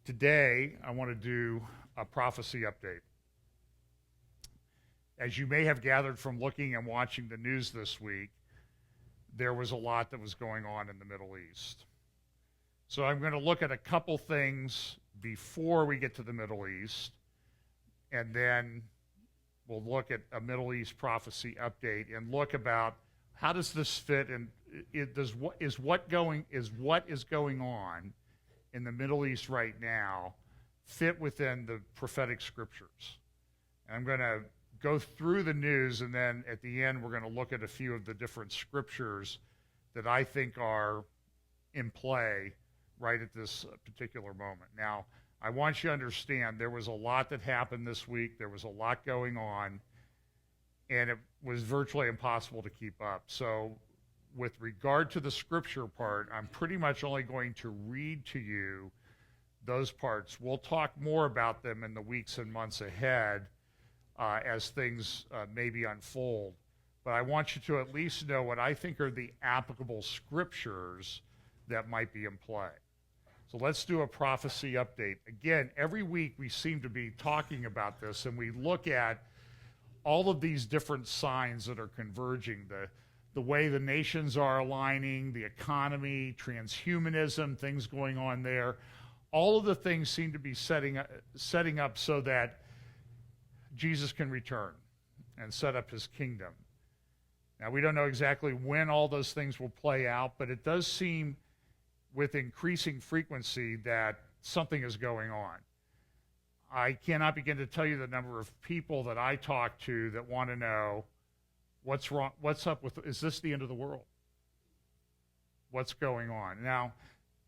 Today, I want to do a prophecy update. As you may have gathered from looking and watching the news this week, there was a lot that was going on in the Middle East. So I'm going to look at a couple things before we get to the Middle East, and then we'll look at a Middle East prophecy update and look about how does this fit, and what is going on in the Middle East right now fit within the prophetic scriptures. And I'm going to go through the news, and then at the end we're going to look at a few of the different scriptures that I think are in play right at this particular moment. Now, I want you to understand there was a lot that happened this week. There was a lot going on, and it was virtually impossible to keep up. So with regard to the scripture part, I'm pretty much only going to read to you those parts. We'll talk more about them in the weeks and months ahead as things maybe unfold. But I want you to at least know what I think are the applicable scriptures that might be in play. So let's do a prophecy update. Again, every week we seem to be talking about this, and we look at all of these different signs that are converging, the way the nations are aligning, the economy, transhumanism, things going on there. All of the things seem to be setting up so that Jesus can return and set up his kingdom. Now, we don't know exactly when all those things will play out, but it does seem with increasing frequency that something is going on. I cannot begin to tell you the number of people that I talk to that want to know what's wrong, what's up with, is this the end of the world? What's going on? Now,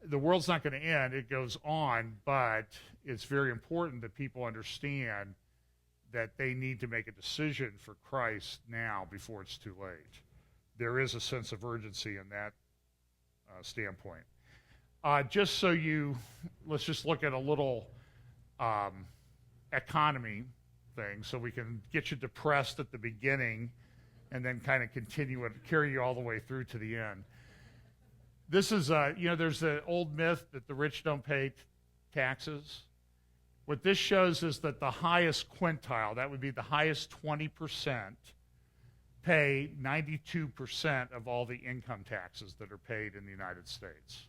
the world's not going to end, it goes on, but it's very important that people understand that they need to make a decision for Christ now before it's too late. There is a sense of urgency in that standpoint. Let's just look at a little economy thing so we can get you depressed at the beginning and then kind of continue and carry you all the way through to the end. This is, there's the old myth that the rich don't pay taxes. What this shows is that the highest quintile, that would be the highest 20%, pay 92% of all the income taxes that are paid in the United States.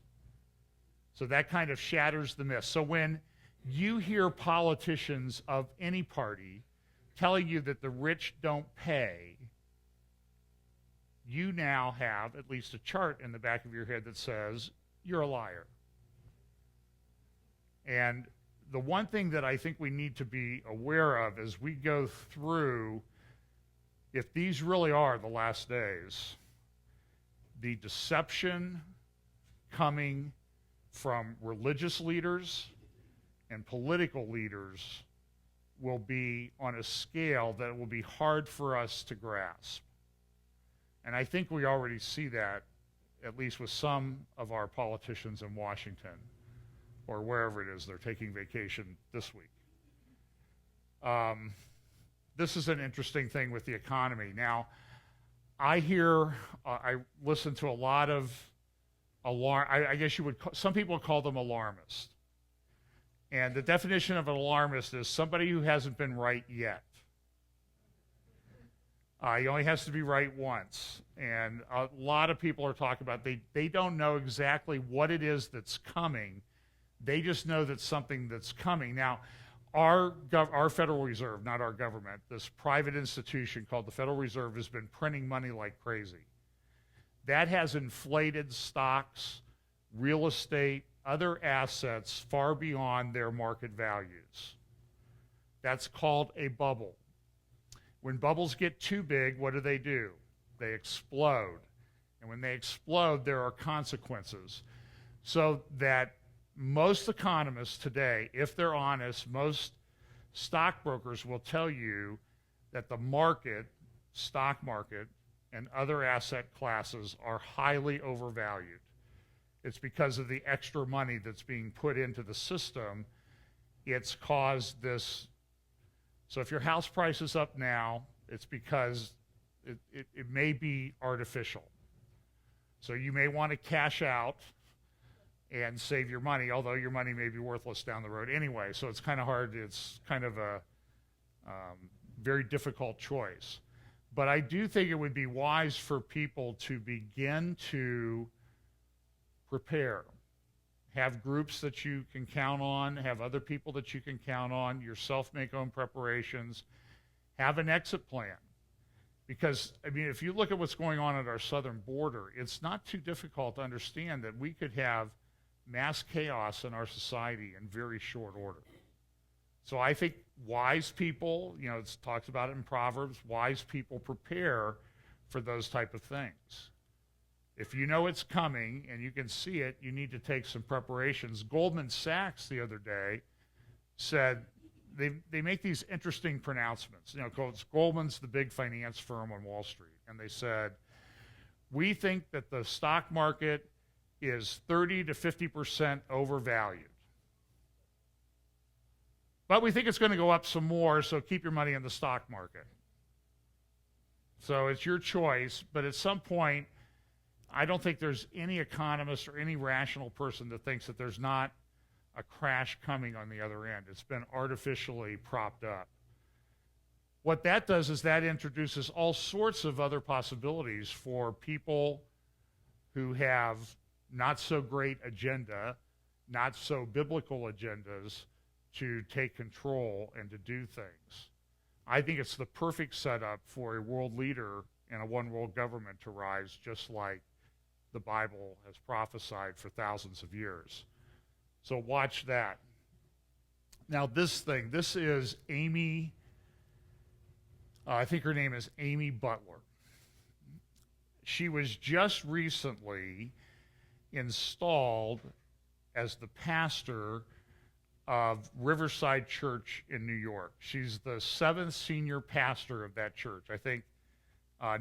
So that kind of shatters the myth. So when you hear politicians of any party telling you that the rich don't pay, you now have at least a chart in the back of your head that says you're a liar. And the one thing that I think we need to be aware of as we go through, if these really are the last days, the deception coming from religious leaders and political leaders will be on a scale that will be hard for us to grasp. And I think we already see that, at least with some of our politicians in Washington or wherever it is they're taking vacation this week. This is an interesting thing with the economy. Now, I listen to a lot of I guess some people call them alarmists. And the definition of an alarmist is somebody who hasn't been right yet. He only has to be right once. And a lot of people are talking about they don't know exactly what it is that's coming. They just know that something that's coming. Now, our Federal Reserve, not our government, this private institution called the Federal Reserve has been printing money like crazy. That has inflated stocks, real estate, other assets far beyond their market values. That's called a bubble. When bubbles get too big, what do? They explode. And when they explode, there are consequences. So that most economists today, if they're honest, most stockbrokers will tell you that the market, stock market, and other asset classes are highly overvalued. It's because of the extra money that's being put into the system. It's caused this. So if your house price is up now, it's because it may be artificial. So you may want to cash out and save your money, although your money may be worthless down the road anyway. So it's kind of hard. It's kind of a very difficult choice. But I do think it would be wise for people to begin to prepare. Have groups that you can count on, have other people that you can count on, yourself make own preparations, have an exit plan. Because, I mean, if you look at what's going on at our southern border, it's not too difficult to understand that we could have mass chaos in our society in very short order. So I think wise people, you know, it talks about it in Proverbs, wise people prepare for those type of things. If you know it's coming and you can see it, you need to take some preparations. Goldman Sachs the other day said they make these interesting pronouncements. You know, Goldman's the big finance firm on Wall Street, and they said, we think that the stock market is 30 to 50% overvalued. But we think it's going to go up some more, so keep your money in the stock market. So it's your choice, but at some point, I don't think there's any economist or any rational person that thinks that there's not a crash coming on the other end. It's been artificially propped up. What that does is that introduces all sorts of other possibilities for people who have not so great agenda, not so biblical agendas, to take control and to do things. I think it's the perfect setup for a world leader and a one world government to rise, just like the Bible has prophesied for thousands of years. So watch that. Now this is Amy, I think her name is Amy Butler. She was just recently installed as the pastor of Riverside Church in New York. She's the 7th senior pastor of that church. I think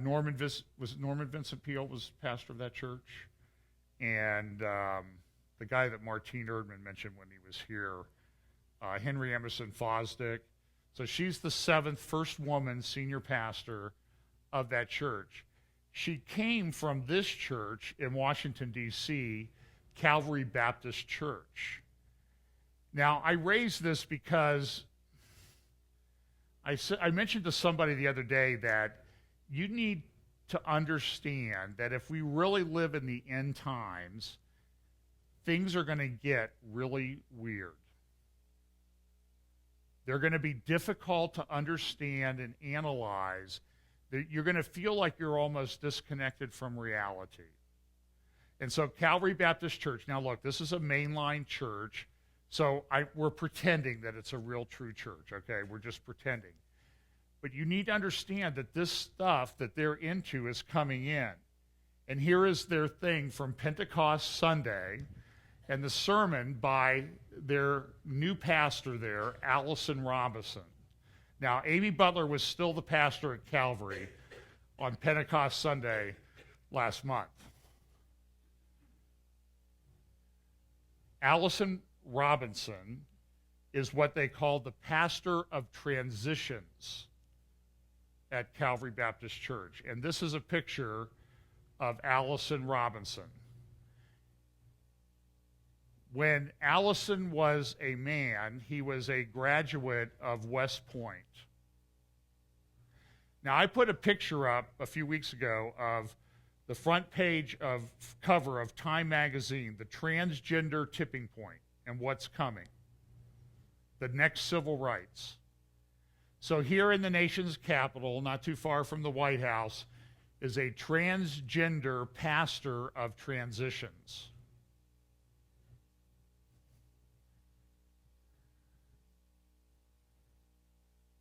Norman Vincent Peale was pastor of that church, and the guy that Martine Erdman mentioned when he was here, Henry Emerson Fosdick. So she's the 7th first woman senior pastor of that church. She came from this church in Washington, D.C., Calvary Baptist Church. Now, I raise this because I mentioned to somebody the other day that you need to understand that if we really live in the end times, things are going to get really weird. They're going to be difficult to understand and analyze. You're going to feel like you're almost disconnected from reality. And so Calvary Baptist Church, now look, this is a mainline church, so we're pretending that it's a real true church, okay? We're just pretending. But you need to understand that this stuff that they're into is coming in. And here is their thing from Pentecost Sunday, and the sermon by their new pastor there, Allison Robinson. Now, Amy Butler was still the pastor at Calvary on Pentecost Sunday last month. Allison Robinson is what they call the pastor of transitions at Calvary Baptist Church. And this is a picture of Allison Robinson. When Allison was a man, he was a graduate of West Point. Now, I put a picture up a few weeks ago of the front page of cover of Time magazine, the transgender tipping point and what's coming, the next civil rights. So here in the nation's capital, not too far from the White House, is a transgender pastor of transitions.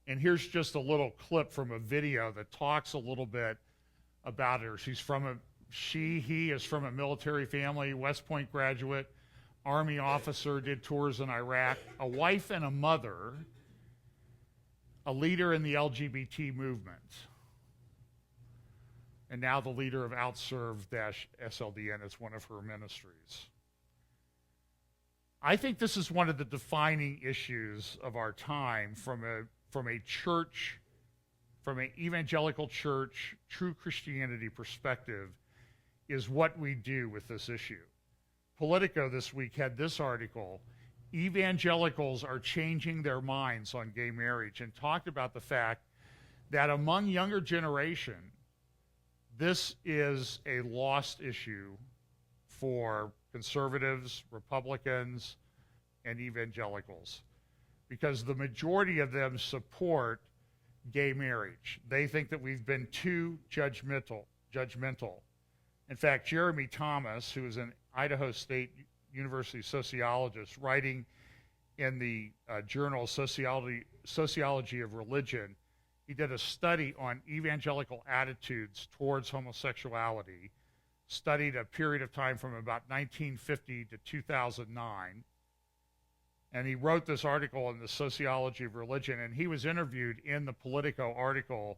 And here's just a little clip from a video that talks a little bit about her. He is from a military family, West Point graduate, Army officer, did tours in Iraq, a wife and a mother, a leader in the LGBT movement, and now the leader of Outserve-SLDN as one of her ministries. I think this is one of the defining issues of our time from a church, from an evangelical church, true Christianity perspective, is what we do with this issue. Politico this week had this article: evangelicals are changing their minds on gay marriage, and talked about the fact that among younger generation, this is a lost issue for conservatives, Republicans, and evangelicals, because the majority of them support gay marriage. They think that we've been too judgmental. In fact, Jeremy Thomas, who is an Idaho State University sociologist, writing in the journal Sociology of Religion, he did a study on evangelical attitudes towards homosexuality, studied a period of time from about 1950 to 2009. And he wrote this article in the Sociology of Religion, and he was interviewed in the Politico article.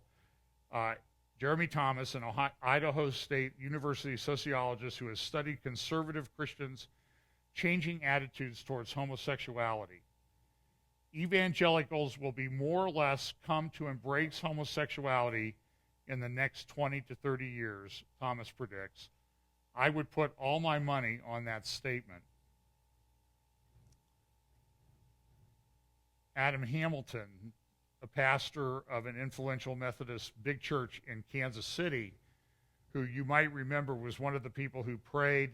Jeremy Thomas, an Idaho State University sociologist who has studied conservative Christians' changing attitudes towards homosexuality. Evangelicals will be more or less come to embrace homosexuality in the next 20 to 30 years, Thomas predicts. I would put all my money on that statement. Adam Hamilton, a pastor of an influential Methodist big church in Kansas City, who you might remember was one of the people who prayed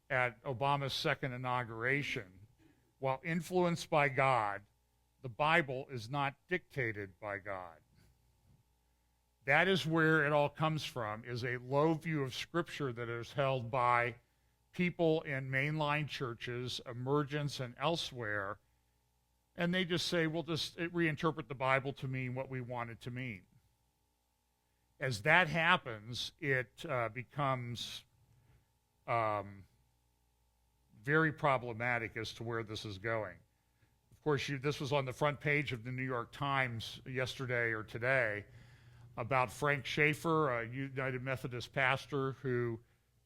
at Obama's second inauguration, while influenced by God, the Bible is not dictated by God. That is where it all comes from, is a low view of Scripture that is held by people in mainline churches, Emergence and elsewhere, and they just say, we'll just reinterpret the Bible to mean what we want it to mean. As that happens, it becomes very problematic as to where this is going. Of course, this was on the front page of the New York Times yesterday or today about Frank Schaeffer, a United Methodist pastor who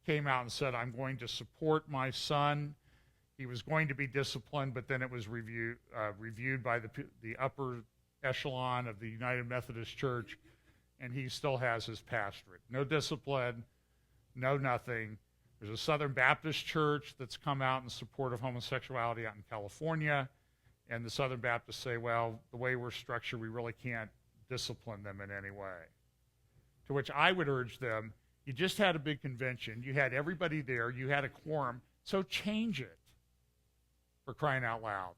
came out and said, I'm going to support my son. He was going to be disciplined, but then it was reviewed by the upper echelon of the United Methodist Church, and he still has his pastorate. No discipline, no nothing. There's a Southern Baptist church that's come out in support of homosexuality out in California, and the Southern Baptists say, well, the way we're structured, we really can't discipline them in any way. To which I would urge them, you just had a big convention, you had everybody there, you had a quorum, so change it, for crying out loud.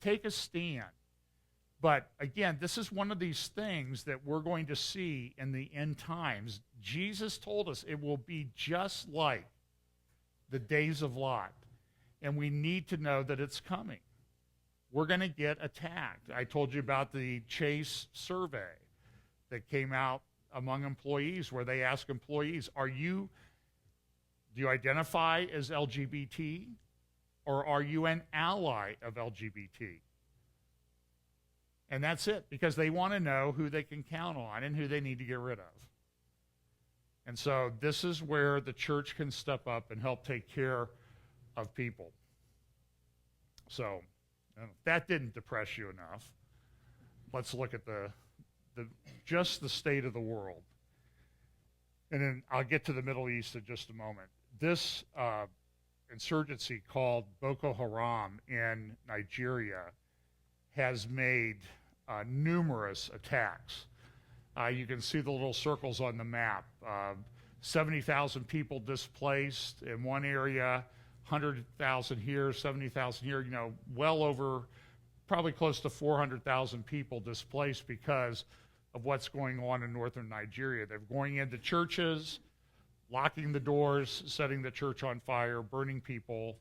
Take a stand. But again, this is one of these things that we're going to see in the end times. Jesus told us it will be just like the days of Lot, and we need to know that it's coming. We're going to get attacked. I told you about the Chase survey that came out among employees, where they ask employees, do you identify as LGBT, or are you an ally of LGBT? And that's it, because they want to know who they can count on and who they need to get rid of. And so this is where the church can step up and help take care of people. So if that didn't depress you enough, let's look at just the state of the world. And then I'll get to the Middle East in just a moment. This insurgency called Boko Haram in Nigeria has made numerous attacks. You can see the little circles on the map. 70,000 people displaced in one area, 100,000 here, 70,000 here, well over, probably close to 400,000 people displaced because of what's going on in northern Nigeria. They're going into churches, locking the doors, setting the church on fire, burning people.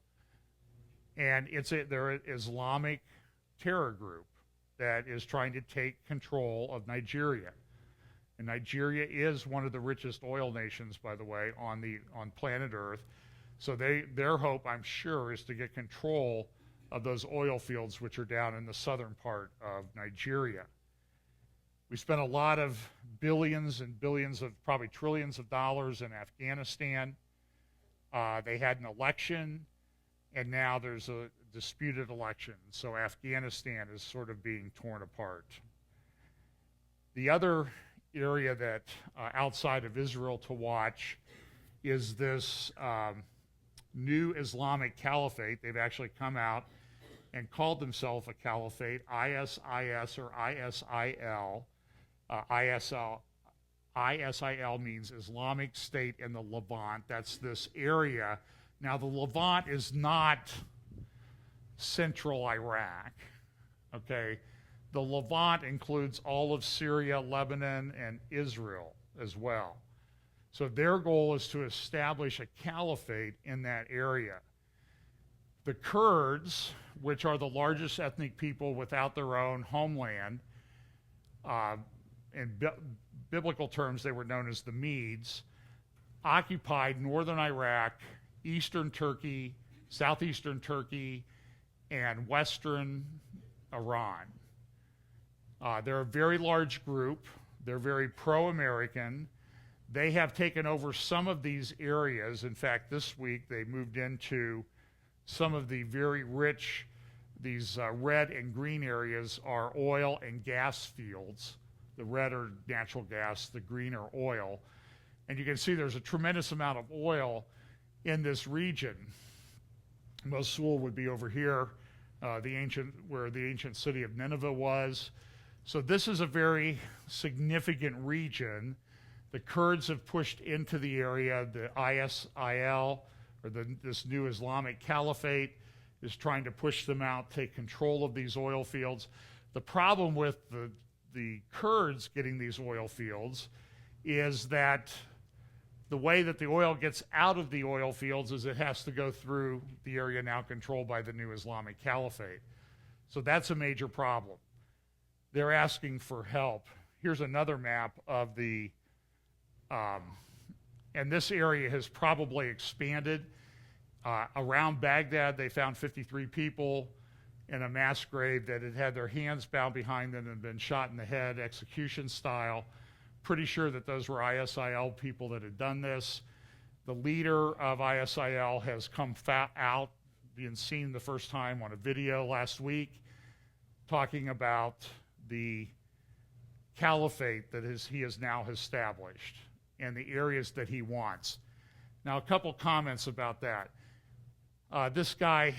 And they're an Islamic terror group that is trying to take control of Nigeria. And Nigeria is one of the richest oil nations, by the way, on planet Earth. So their hope, I'm sure, is to get control of those oil fields which are down in the southern part of Nigeria. We spent a lot of billions and billions of, probably trillions of dollars in Afghanistan. They had an election, and now there's a disputed election. So Afghanistan is sort of being torn apart. The other area that outside of Israel to watch is this new Islamic Caliphate. They've actually come out and called themselves a caliphate, ISIS or ISIL. ISIL means Islamic State in the Levant. That's this area. Now, the Levant is not central Iraq, okay? The Levant includes all of Syria, Lebanon, and Israel as well. So their goal is to establish a caliphate in that area. The Kurds, which are the largest ethnic people without their own homeland, in biblical terms they were known as the Medes, occupied northern Iraq, eastern Turkey, southeastern Turkey, and western Iran. They're a very large group. They're very pro-American. They have taken over some of these areas. In fact, this week they moved into some of the very rich, these red and green areas are oil and gas fields. The red are natural gas, the green are oil. And you can see there's a tremendous amount of oil in this region. Mosul would be over here, where the ancient city of Nineveh was. So this is a very significant region. The Kurds have pushed into the area. The ISIL, or this new Islamic Caliphate, is trying to push them out, take control of these oil fields. The problem with the Kurds getting these oil fields is that the way that the oil gets out of the oil fields is it has to go through the area now controlled by the new Islamic Caliphate. So that's a major problem. They're asking for help. Here's another map of the, and this area has probably expanded. Around Baghdad, they found 53 people in a mass grave that had had their hands bound behind them and been shot in the head, execution style. Pretty sure that those were ISIL people that had done this. The leader of ISIL has come out, being seen the first time on a video last week, talking about the caliphate that he has now established and the areas that he wants. Now, a couple comments about that. This guy,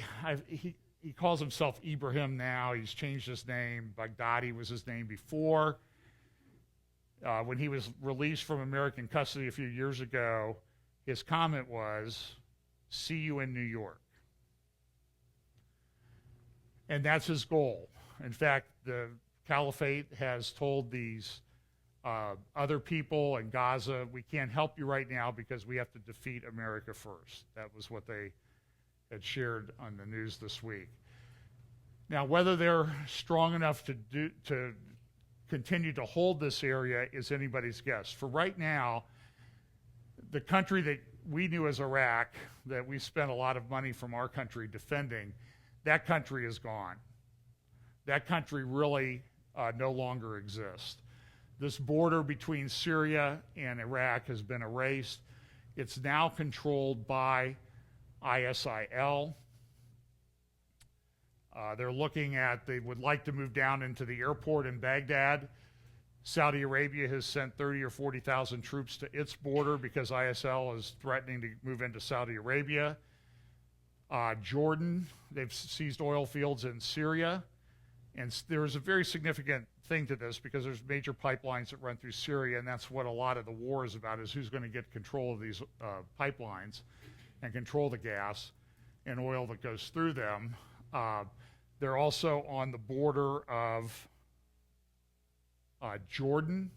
he calls himself Ibrahim now. He's changed his name. Baghdadi was his name before. When he was released from American custody a few years ago, his comment was, "See you in New York." And that's his goal. In fact, the Caliphate has told these other people in Gaza, we can't help you right now because we have to defeat America first. That was what they had shared on the news this week. Now, whether they're strong enough to continue to hold this area is anybody's guess. For right now, the country that we knew as Iraq, that we spent a lot of money from our country defending, that country is gone. That country really no longer exists. This border between Syria and Iraq has been erased. It's now controlled by ISIL. They would like to move down into the airport in Baghdad. Saudi Arabia has sent 30 or 40,000 troops to its border because ISIL is threatening to move into Saudi Arabia. Jordan, they've seized oil fields in Syria. And there's a very significant thing to this because there's major pipelines that run through Syria, and that's what a lot of the war is about, is who's going to get control of these pipelines and control the gas and oil that goes through them. They're also on the border of Jordan.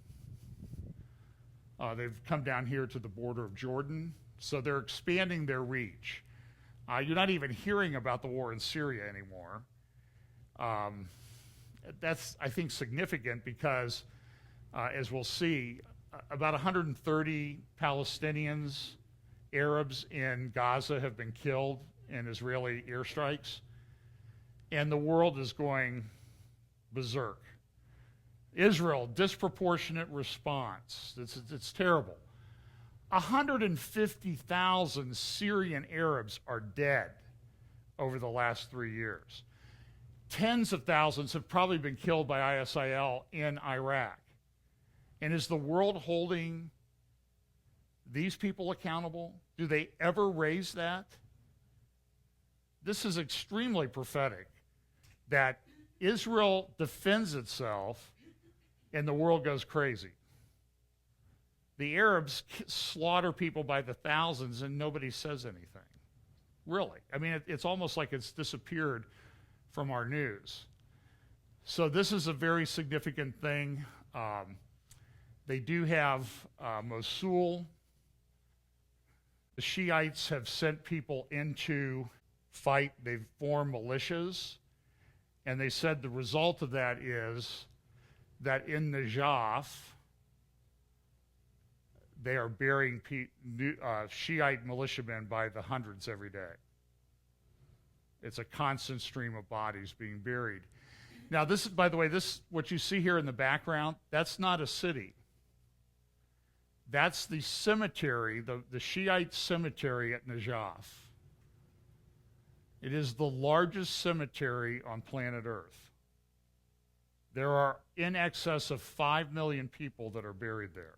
They've come down here to the border of Jordan, so they're expanding their reach. You're not even hearing about the war in Syria anymore. That's, I think, significant because, as we'll see, about 130 Palestinians, Arabs in Gaza have been killed in Israeli airstrikes, and the world is going berserk. Israel, disproportionate response. It's terrible. 150,000 Syrian Arabs are dead over the last 3 years. Tens of thousands have probably been killed by ISIL in Iraq. And is the world holding these people accountable? Do they ever raise that? this is extremely prophetic, that Israel defends itself and the world goes crazy. The Arabs slaughter people by the thousands and nobody says anything. Really. I mean, it's almost like it's disappeared from our news. So this is a very significant thing. They do have Mosul. The Shiites have sent people into fight. They've formed militias. And they said the result of that is that in Najaf, they are burying Shiite militiamen by the hundreds every day. It's a constant stream of bodies being buried. Now, this is, by the way, this what you see here in the background, that's not a city. That's the cemetery, the Shiite cemetery at Najaf. It is the largest cemetery on planet Earth. There are in excess of 5 million people that are buried there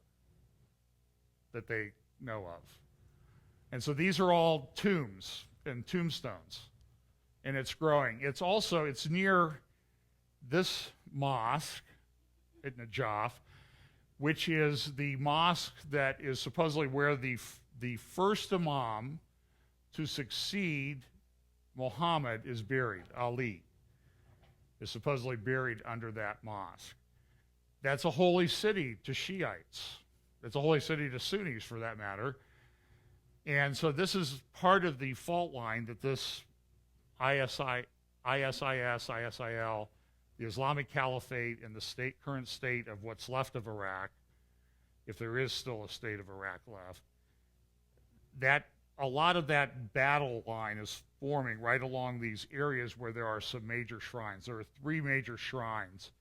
that they know of. And so these are all tombs and tombstones. And it's growing. It's near this mosque at Najaf, which is the mosque that is supposedly where the first imam to succeed Muhammad is buried. Ali is supposedly buried under that mosque. That's a holy city to Shiites. It's a holy city to Sunnis, for that matter. And so this is part of the fault line that this ISIS, ISIL, the Islamic Caliphate, and the current state of what's left of Iraq, if there is still a state of Iraq left, that a lot of that battle line is forming right along these areas where there are some major shrines. There are 3 major shrines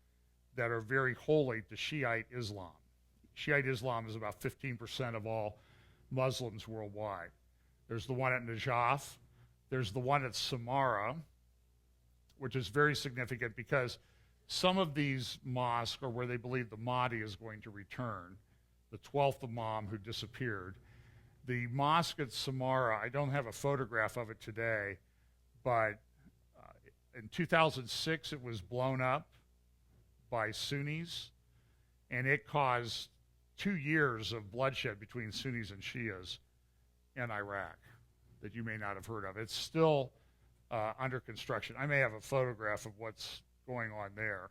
that are very holy to Shiite Islam. Shiite Islam is about 15% of all Muslims worldwide. There's the one at Najaf. There's the one at Samarra, which is very significant because some of these mosques are where they believe the Mahdi is going to return, the 12th Imam who disappeared. The mosque at Samarra, I don't have a photograph of it today, but in 2006 it was blown up by Sunnis, and it caused 2 years of bloodshed between Sunnis and Shias in Iraq that you may not have heard of. It's still under construction. I may have a photograph of what's going on there.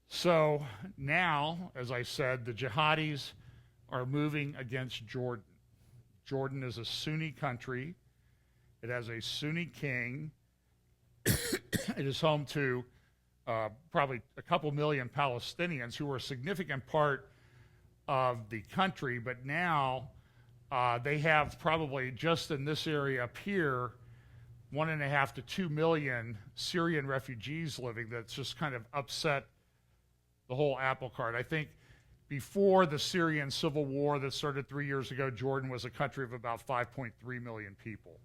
So now, as I said, the jihadis are moving against Jordan. Jordan is a Sunni country. It has a Sunni king. It is home to probably a couple million Palestinians who are a significant part of the country, but now they have probably just in this area up here 1.5 to 2 million Syrian refugees living. That's just kind of upset the whole apple cart. I think before the Syrian civil war that started 3 years ago, Jordan was a country of about 5.3 million people.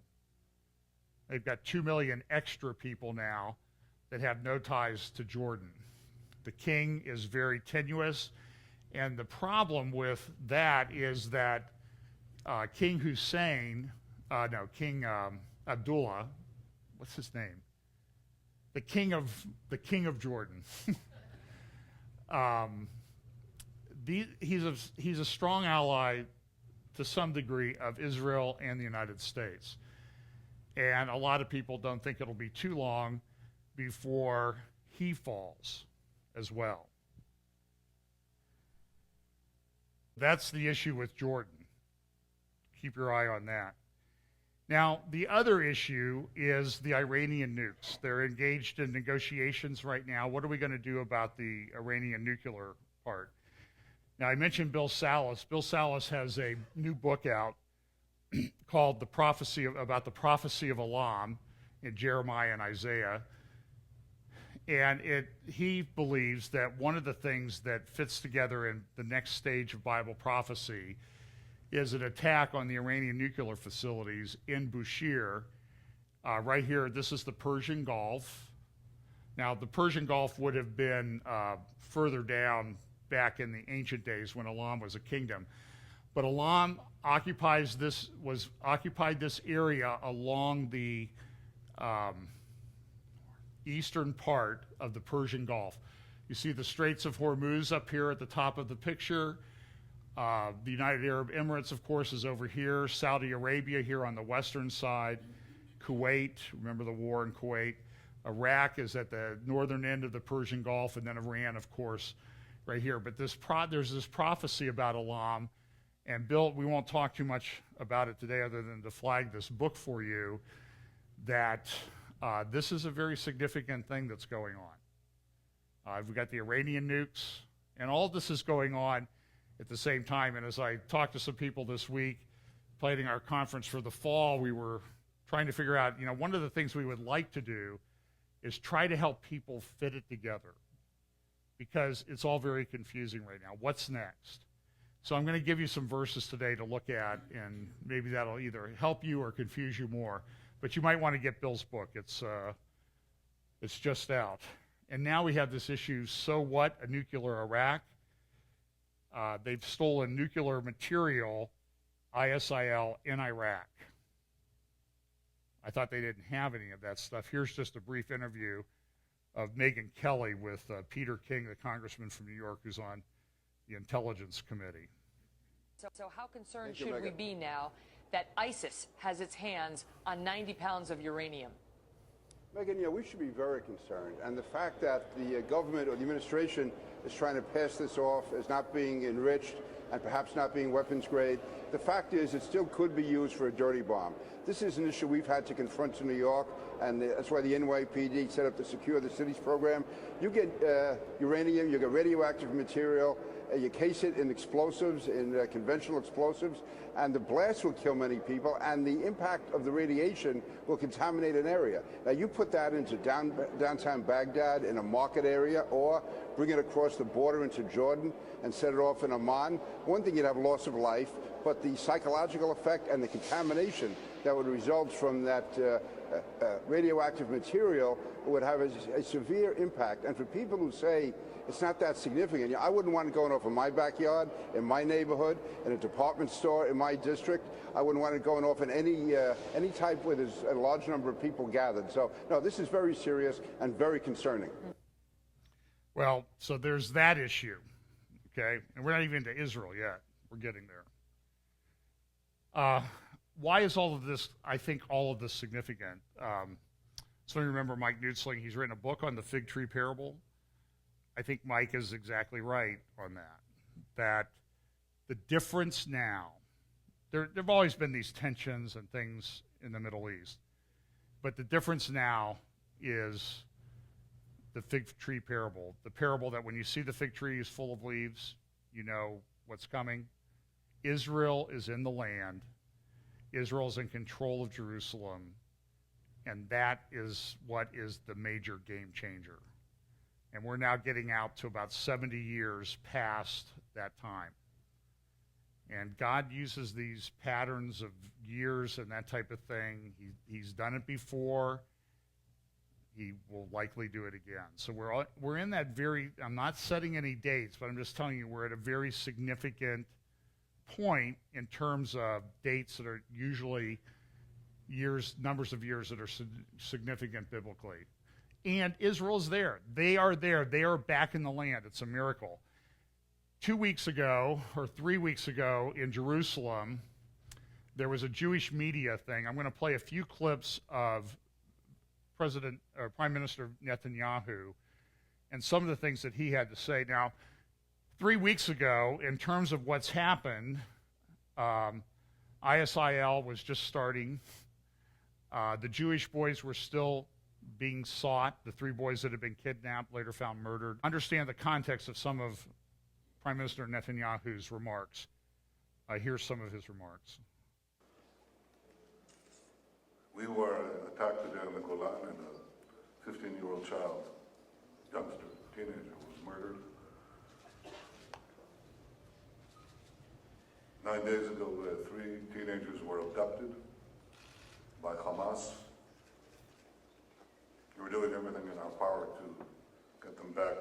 They've got 2 million extra people now that have no ties to Jordan. The king is very tenuous, and the problem with that is that King Abdullah, what's his name? The king of Jordan. He's a strong ally to some degree of Israel and the United States. And a lot of people don't think it'll be too long before he falls as well. That's the issue with Jordan. Keep your eye on that. Now, the other issue is the Iranian nukes. They're engaged in negotiations right now. What are we going to do about the Iranian nuclear part? Now, I mentioned Bill Salus. Bill Salus has a new book out called about the prophecy of Elam in Jeremiah and Isaiah. And he believes that one of the things that fits together in the next stage of Bible prophecy is an attack on the Iranian nuclear facilities in Bushehr. Right here, this is the Persian Gulf. Now, the Persian Gulf would have been further down back in the ancient days when Elam was a kingdom. But Elam occupied this area along the eastern part of the Persian Gulf. You see the Straits of Hormuz up here at the top of the picture. The United Arab Emirates, of course, is over here. Saudi Arabia here on the western side. Kuwait, remember the war in Kuwait. Iraq is at the northern end of the Persian Gulf, and then Iran, of course, right here. But there's this prophecy about Elam, and Bill, we won't talk too much about it today other than to flag this book for you, that this is a very significant thing that's going on. We've got the Iranian nukes, and all of this is going on at the same time. And as I talked to some people this week, planning our conference for the fall, we were trying to figure out, one of the things we would like to do is try to help people fit it together, because it's all very confusing right now. What's next? So I'm going to give you some verses today to look at, and maybe that'll either help you or confuse you more. But you might want to get Bill's book. It's just out. And now we have this issue, so what, a nuclear Iraq? They've stolen nuclear material, ISIL, in Iraq. I thought they didn't have any of that stuff. Here's just a brief interview of Megyn Kelly with Peter King, the congressman from New York, who's on the Intelligence Committee. So how concerned should we be now that ISIS has its hands on 90 pounds of uranium? Megyn, we should be very concerned. And the fact that the government or the administration is trying to pass this off as not being enriched and perhaps not being weapons grade, the fact is it still could be used for a dirty bomb. This is an issue we've had to confront in New York, and that's why the NYPD set up the Secure the Cities program. You get uranium, you get radioactive material, you case it in explosives, in conventional explosives, and the blast will kill many people, and the impact of the radiation will contaminate an area. Now, you put that into downtown Baghdad in a market area, or bring it across the border into Jordan and set it off in Oman. One thing, you'd have loss of life, but the psychological effect and the contamination that would result from that radioactive material would have a severe impact. And for people who say it's not that significant, I wouldn't want it going off in my backyard, in my neighborhood, in a department store, in my district. I wouldn't want it going off in any type where there's a large number of people gathered. So, no, this is very serious and very concerning. Well, so there's that issue, okay? And we're not even into Israel yet. We're getting there. Why is all of this, I think all of this significant? So you remember Mike Nutzling, he's written a book on the fig tree parable. I think Mike is exactly right on that the difference now, there have always been these tensions and things in the Middle East, but the difference now is the fig tree parable, the parable that when you see the fig tree is full of leaves, you know what's coming. Israel is in the land. Israel is in control of Jerusalem, and that is what is the major game changer. And we're now getting out to about 70 years past that time. And God uses these patterns of years and that type of thing. He's done it before. He will likely do it again. So we're in that very, I'm not setting any dates, but I'm just telling you we're at a very significant point in terms of dates that are usually years, numbers of years that are significant biblically. And Israel's there. They are there. They are back in the land. It's a miracle. 2 weeks ago, or 3 weeks ago, in Jerusalem, there was a Jewish media thing. I'm going to play a few clips of Prime Minister Netanyahu and some of the things that he had to say. Now, 3 weeks ago, in terms of what's happened, ISIL was just starting. The Jewish boys were still being sought. The 3 boys that had been kidnapped, later found murdered. Understand the context of some of Prime Minister Netanyahu's remarks. Here's some of his remarks. We were attacked today in the Golan, and a 15-year-old child, youngster, teenager, was murdered. 9 days ago, 3 teenagers were abducted by Hamas. We're doing everything in our power to get them back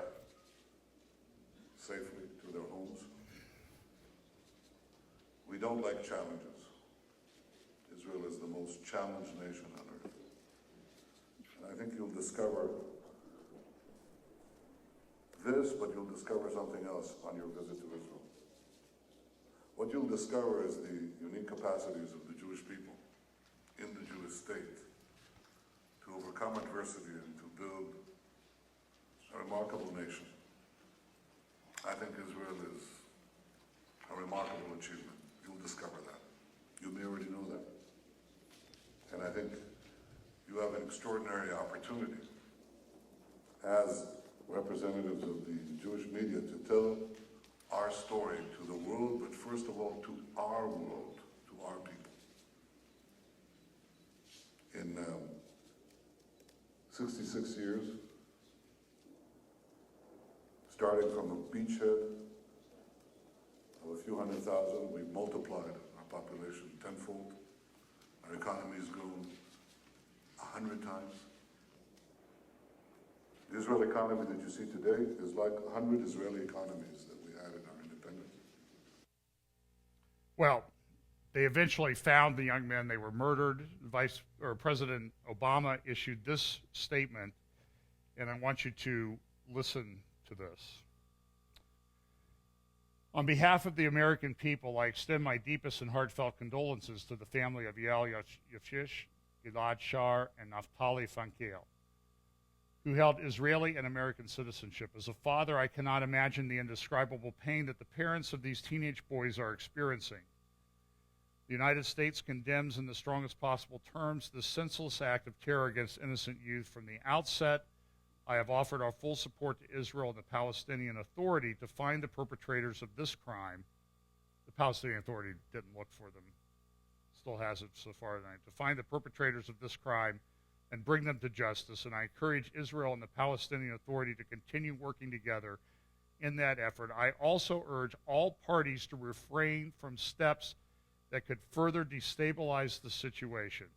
safely to their homes. We don't like challenges. Israel is the most challenged nation on earth. I think you'll discover this, but you'll discover something else on your visit to Israel. What you'll discover is the unique capacities of the Jewish people in the Jewish state to overcome adversity and to build a remarkable nation. I think Israel is a remarkable achievement. You'll discover that. You may already know that. And I think you have an extraordinary opportunity as representatives of the Jewish media to tell our story to the world, but first of all to our world, to our people. In 66 years, starting from a beachhead of a few 100,000, we've multiplied our population tenfold. Our economy has grown 100 times. The Israeli economy that you see today is like 100 Israeli economies that we had in our independence. Well, they eventually found the young men. They were murdered. President Obama issued this statement, and I want you to listen to this. On behalf of the American people, I extend my deepest and heartfelt condolences to the family of Yael Yashish, Gilad Shar, and Naftali Fankel, who held Israeli and American citizenship. As a father, I cannot imagine the indescribable pain that the parents of these teenage boys are experiencing. The United States condemns in the strongest possible terms this senseless act of terror against innocent youth. From the outset, I have offered our full support to Israel and the Palestinian Authority to find the perpetrators of this crime. The Palestinian Authority didn't look for them, still hasn't so far tonight. To find the perpetrators of this crime and bring them to justice, and I encourage Israel and the Palestinian Authority to continue working together in that effort. I also urge all parties to refrain from steps that could further destabilize the situation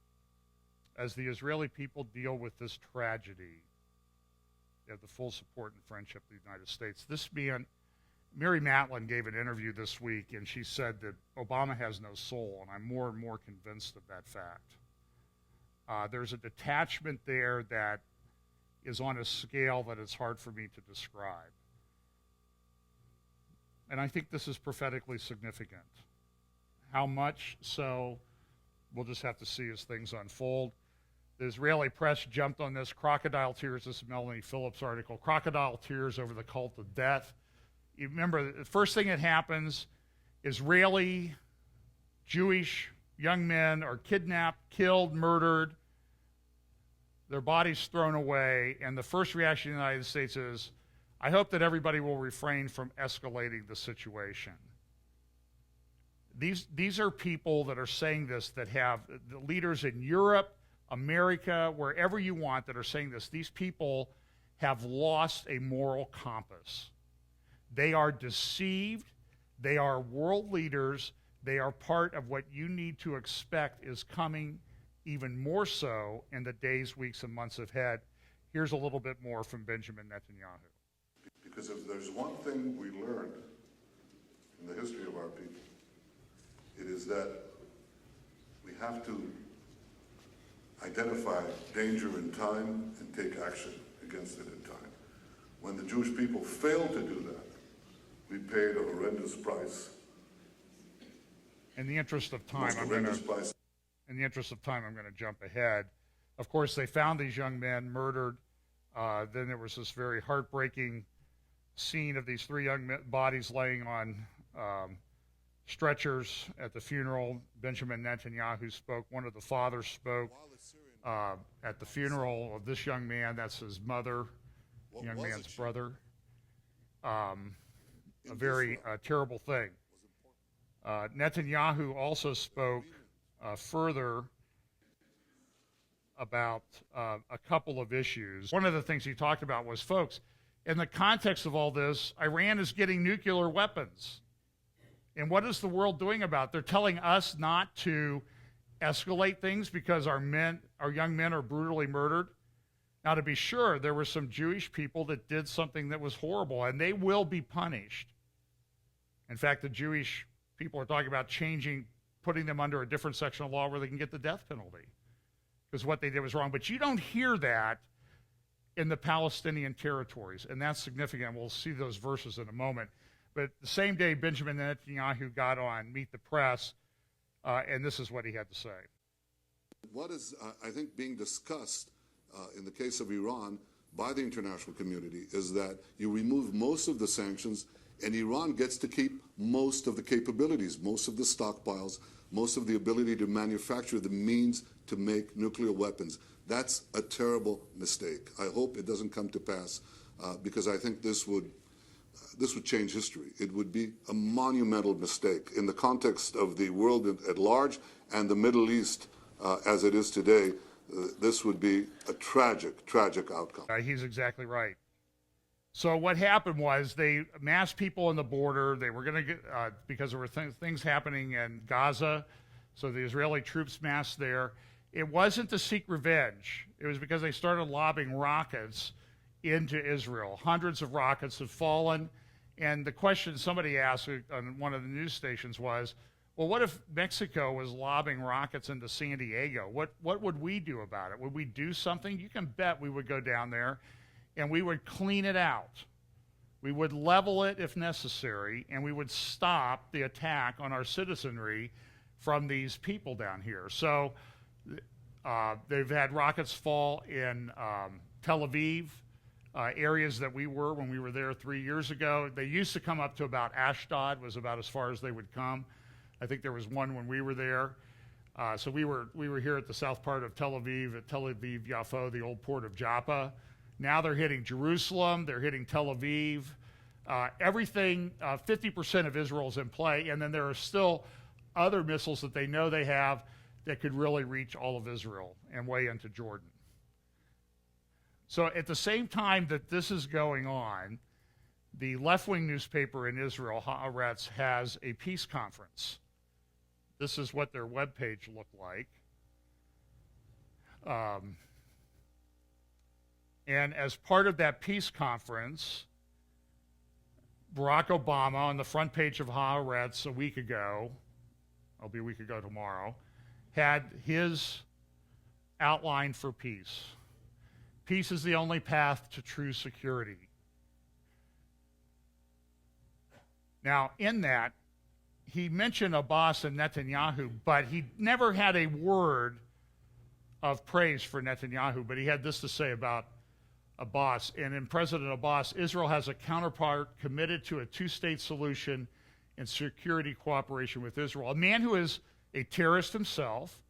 as the Israeli people deal with this tragedy. They have the full support and friendship of the United States. This man, Mary Matlin, gave an interview this week, and she said that Obama has no soul, and I'm more and more convinced of that fact. There's a detachment there that is on a scale that it's hard for me to describe. And I think this is prophetically significant. How much so, we'll just have to see as things unfold. The Israeli press jumped on this. Crocodile tears, this is Melanie Phillips' article, crocodile tears over the cult of death. You remember, the first thing that happens, Israeli, Jewish young men are kidnapped, killed, murdered, their bodies thrown away, and the first reaction in the United States is, I hope that everybody will refrain from escalating the situation. These are people that are saying this, that have the leaders in Europe, America, wherever you want, that are saying this. These people have lost a moral compass. They are deceived. They are world leaders. They are part of what you need to expect is coming even more so in the days, weeks, and months ahead. Here's a little bit more from Benjamin Netanyahu. Because if there's one thing we learned in the history of our people, it is that we have to identify danger in time and take action against it in time. When the Jewish people failed to do that, we paid a horrendous price. In the interest of time, I'm going to jump ahead. Of course, they found these young men murdered. Then there was this very heartbreaking scene of these three young bodies laying on stretchers at the funeral. Benjamin Netanyahu spoke. One of the fathers spoke at the funeral of this young man. That's his mother, young man's brother. A very terrible thing. Netanyahu also spoke further about a couple of issues. One of the things he talked about was, folks, in the context of all this, Iran is getting nuclear weapons. And what is the world doing about it? They're telling us not to escalate things because our young men are brutally murdered. Now, to be sure, there were some Jewish people that did something that was horrible, and they will be punished. In fact, the Jewish people are talking about putting them under a different section of law where they can get the death penalty. because what they did was wrong. But you don't hear that in the Palestinian territories, and that's significant. We'll see those verses in a moment. But the same day, Benjamin Netanyahu got on Meet the Press, and this is what he had to say. What is, I think, being discussed in the case of Iran by the international community is that you remove most of the sanctions, and Iran gets to keep most of the capabilities, most of the stockpiles, most of the ability to manufacture the means to make nuclear weapons. That's a terrible mistake. I hope it doesn't come to pass because I think this would change history. It would be a monumental mistake in the context of the world at large and the Middle East as it is today. This would be a tragic, tragic outcome. He's exactly right. So what happened was they massed people on the border. They were going to get, because there were things happening in Gaza, so the Israeli troops massed there. It wasn't to seek revenge. It was because they started lobbing rockets into Israel. Hundreds of rockets have fallen. And the question somebody asked on one of the news stations was, well, what if Mexico was lobbing rockets into San Diego? What would we do about it? Would we do something? You can bet we would go down there and we would clean it out. We would level it if necessary, and we would stop the attack on our citizenry from these people down here. So they've had rockets fall in Tel Aviv, areas that we were when we were there 3 years ago. They used to come up to about Ashdod, was about as far as they would come. I think there was one when we were there. So we were here at the south part of Tel Aviv, at Tel Aviv Yafo, the old port of Joppa. Now they're hitting Jerusalem, they're hitting Tel Aviv. Everything, 50% of Israel's in play, and then there are still other missiles that they know they have that could really reach all of Israel and way into Jordan. So at the same time that this is going on, the left-wing newspaper in Israel, Haaretz, has a peace conference. This is what their webpage looked like. And as part of that peace conference, Barack Obama, on the front page of Haaretz a week ago, it'll be a week ago tomorrow, had his outline for peace. Peace is the only path to true security. Now, in that, he mentioned Abbas and Netanyahu, but he never had a word of praise for Netanyahu, but he had this to say about Abbas. And in President Abbas, Israel has a counterpart committed to a two-state solution and security cooperation with Israel. A man who is a terrorist himself,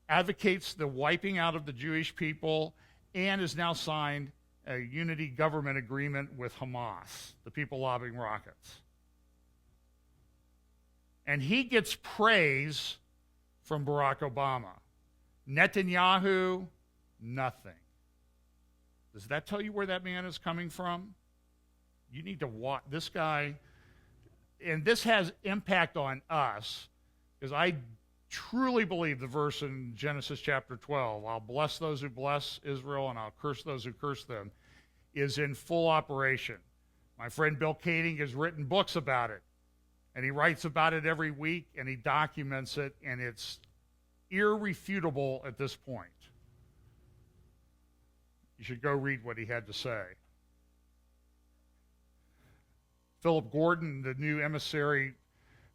advocates the wiping out of the Jewish people, and has now signed a unity government agreement with Hamas, the people lobbing rockets. And he gets praise from Barack Obama. Netanyahu, nothing. Does that tell you where that man is coming from? You need to watch this guy. And this has impact on us, because I truly believe the verse in Genesis chapter 12, I'll bless those who bless Israel and I'll curse those who curse them, is in full operation. My friend Bill Kading has written books about it, and he writes about it every week, and he documents it, and it's irrefutable at this point. You should go read what he had to say. Philip Gordon, the new emissary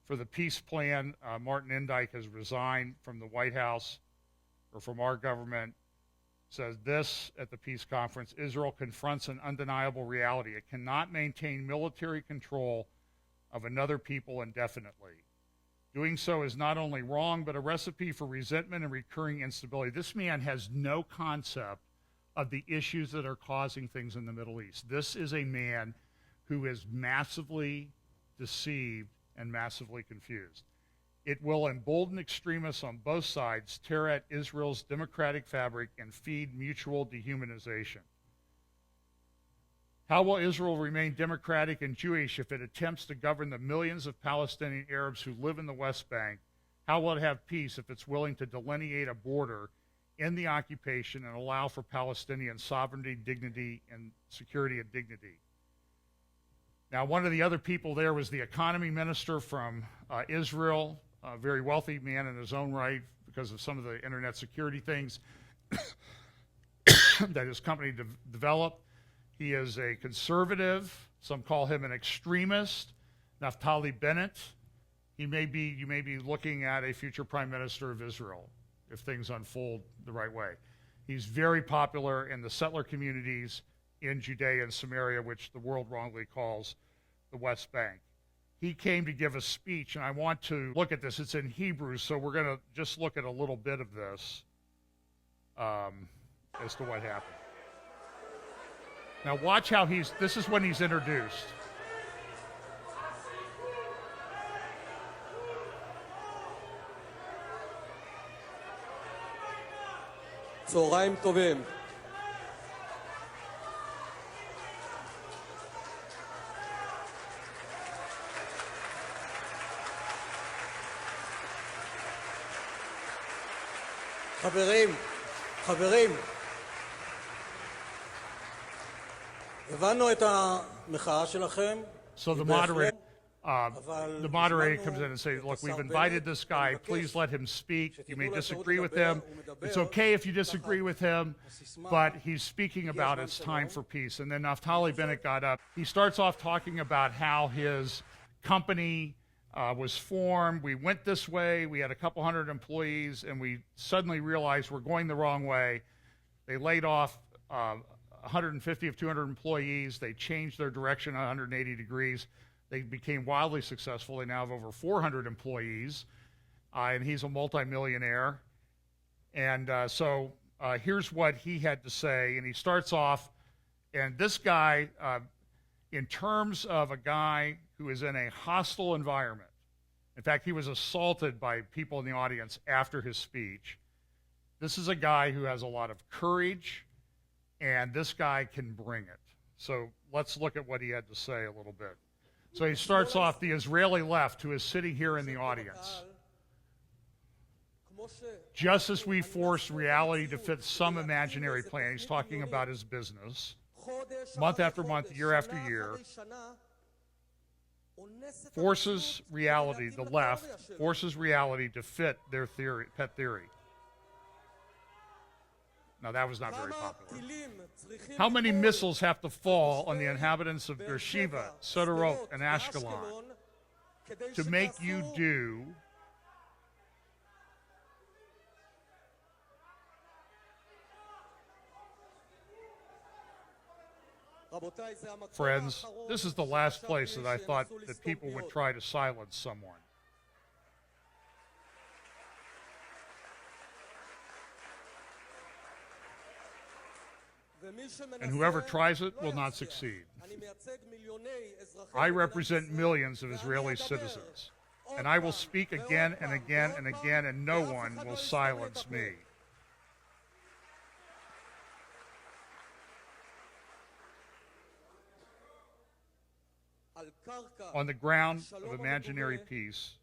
for the peace plan, Martin Indyke, has resigned from the White House, or from our government, says this at the peace conference: Israel confronts an undeniable reality. It cannot maintain military control of another people indefinitely. Doing so is not only wrong, but a recipe for resentment and recurring instability. This man has no concept of the issues that are causing things in the Middle East. This is a man who is massively deceived and massively confused. It will embolden extremists on both sides, tear at Israel's democratic fabric, and feed mutual dehumanization. How will Israel remain democratic and Jewish if it attempts to govern the millions of Palestinian Arabs who live in the West Bank? How will it have peace if it's willing to delineate a border in the occupation and allow for Palestinian sovereignty, dignity, and security and dignity? Now, one of the other people there was the economy minister from Israel, a very wealthy man in his own right because of some of the internet security things. that his company developed. He is a conservative. Some call him an extremist. Naftali Bennett. You may be looking at a future prime minister of Israel if things unfold the right way. He's very popular in the settler communities in Judea and Samaria, which the world wrongly calls the West Bank. He came to give a speech, and I want to look at this. It's in Hebrew, so we're going to just look at a little bit of this as to what happened. Now watch how this is when he's introduced. צהריים טובים. חברים, הבנו את המחאה שלכם. So the moderator comes in and says, look, we've invited this guy. Please let him speak. You may disagree with him. It's okay if you disagree with him, but he's speaking about it's time for peace. And then Naftali Bennett got up. He starts off talking about how his company was formed. We went this way. We had a couple hundred employees, and we suddenly realized we're going the wrong way. They laid off 150 of 200 employees. They changed their direction 180 degrees. They became wildly successful. They now have over 400 employees, and he's a multimillionaire. And so here's what he had to say. And he starts off, and this guy, in terms of a guy who is in a hostile environment, in fact, he was assaulted by people in the audience after his speech. This is a guy who has a lot of courage, and this guy can bring it. So let's look at what he had to say a little bit. So he starts off, the Israeli left, who is sitting here in the audience. Just as we force reality to fit some imaginary plan, he's talking about his business, month after month, year after year, forces reality, the left, forces reality to fit their pet theory. Now, that was not very popular. How many missiles have to fall on the inhabitants of Beersheba, Sderot, and Ashkelon to make you do Friends, this is the last place that I thought that people would try to silence someone. And whoever tries it will not succeed. I represent millions of Israeli citizens, and I will speak again and again and again, and no one will silence me. On the ground of imaginary peace,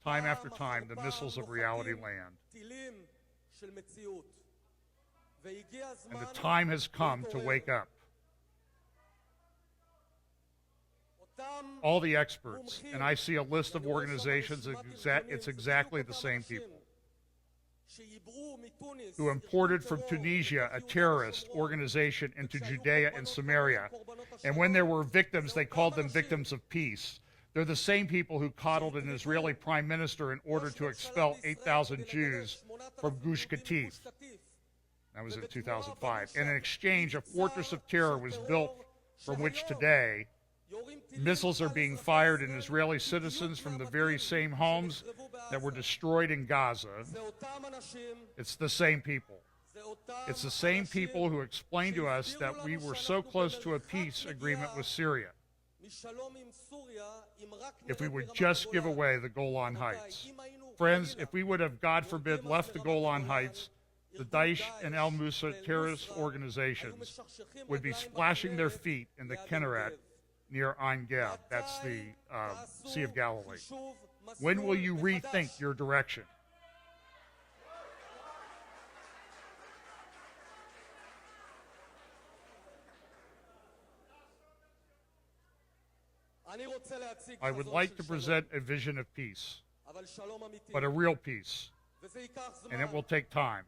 time after time, the missiles of reality land. And the time has come to wake up. All the experts, and I see a list of organizations, it's exactly the same people, who imported from Tunisia a terrorist organization into Judea and Samaria. And when there were victims, they called them victims of peace. They're the same people who coddled an Israeli prime minister in order to expel 8,000 Jews from Gush Katif. That was in 2005. And in exchange, a fortress of terror was built from which today missiles are being fired at Israeli citizens from the very same homes that were destroyed in Gaza. It's the same people. It's the same people who explained to us that we were so close to a peace agreement with Syria if we would just give away the Golan Heights. Friends, if we would have, God forbid, left the Golan Heights, the Daesh and al-Musa terrorist organizations would be splashing their feet in the Kinneret near Ein Geb. That's the Sea of Galilee. When will you rethink your direction? I would like to present a vision of peace, but a real peace, and it will take time.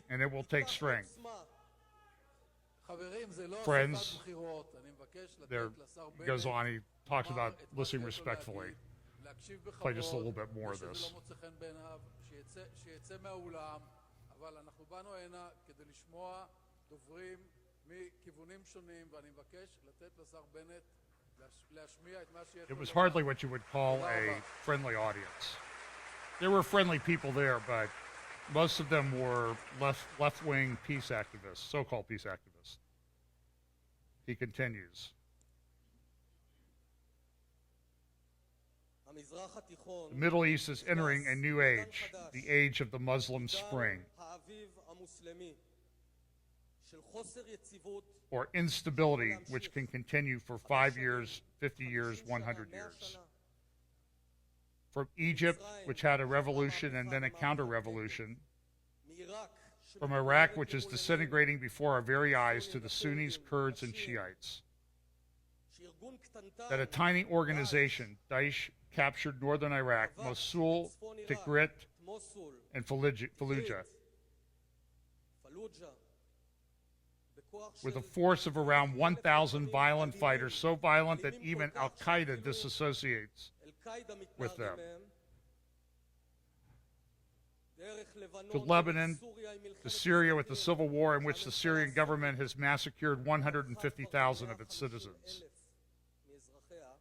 and it will take strength. חברים, זה לא Friends, אספת בחירות. אני מבקש There לתת לשר he goes בנט on, he talks לומר about את מה listening שיש לו respectfully. להגיד, להקשיב Play just a little בכבוד, bit more of ושזה this. לא מוצא חן בעיניו, שיצא מהאולם, אבל אנחנו באנו הנה כדי לשמוע דוברים מכיוונים שונים, ואני מבקש לתת לשר בנט להשמיע את מה שיש לו It was לומר. hardly what you would call a friendly audience. There were friendly people there, but most of them were left-wing peace activists, so-called peace activists. He continues. המזרח התיכון, The Middle East is entering a new age, the age of the Muslim spring, האביב המוסלמי, של חוסר יציבות, or instability, which can continue for 5 years, 50 years, 100 years. From Egypt, which had a revolution and then a counter-revolution, מעיראק, from Iraq, which is disintegrating before our very eyes, to the Sunnis, Kurds, and Shiites, שארגון קטנטן, that a tiny organization, Daesh, captured northern Iraq, Mosul, Tikrit, מוסול, and Fallujah, פלוג'ה, בכוח with של a force of around 1,000 violent fighters, so violent that even Al-Qaeda disassociates אל-קאעידה with them. מתנערים מהם, דרך לבנון, to Lebanon, סוריה עם מלחמת to Syria with the אזרחים, civil war in which the Syrian government has massacred 150,000 of its citizens. מאזרחיה.